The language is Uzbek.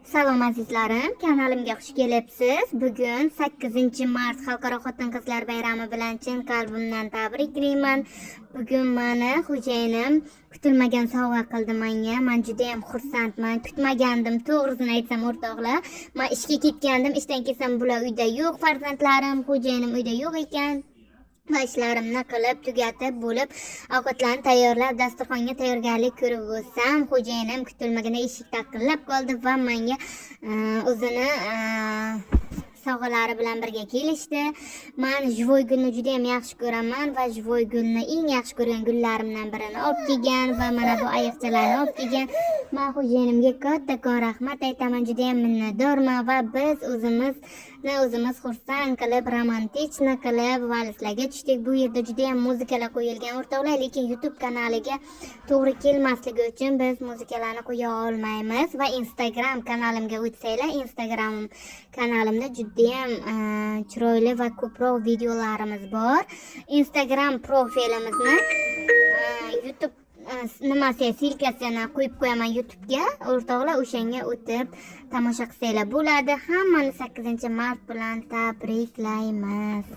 Salom azizlarim, kanalimga xush kelibsiz. Bugun 8-mart Xalqaro xotin-qizlar bayrami bilan chin qalbimdan tabriklayman. Bugun meni xo'jayinim kutilmagan sovg'a qildi menga. Men juda ham xursandman. Kutmagandim, to'g'risini aytsam o'rtoqlar. Men ishga ketgandim, ishdan kelsam bular uyda yo'q, farzandlarim, xo'jayinim uyda yo'q ekan. Va ishlarimni qilib tugatib bo'lib ovqatlarni tayyorlab dasturxonga tayyorgarlik ko'rib bo'lsam, xo'jayinim kutilmaganda eshik taqillab qoldi va menga o'zini sovg'alari bilan birga kelishdi. Men Jvoy gulni juda ham yaxshi ko'raman va Jvoy gulni eng yaxshi ko'rgan gullarimdan birini olib kelgan va mana bu ayiqchalarni olib kelgan. Men xo'jayinimga kattakon rahmat aytaman, juda ham minnatdorman va biz o'zimiz xursand qilib, romantichna qilib valslarga tushdik. Bu yerda juda ham muzikalar qo'yilgan o'rtoqlar, lekin YouTube kanaliga to'g'ri kelmasligi uchun biz muzikalarni qo'ya olmaymiz va Instagram kanalimga o'tsanglar, Instagram kanalimda juda ham chiroyli va ko'proq videolarimiz bor. Instagram profilimizni YouTube nimasi silkasini qo'yib qo'yaman YouTube'ga. O'rtoqlar, o'shanga o'tib tomosha qilsanglar bo'ladi. Hammani 8-mart bilan tabriklaymiz.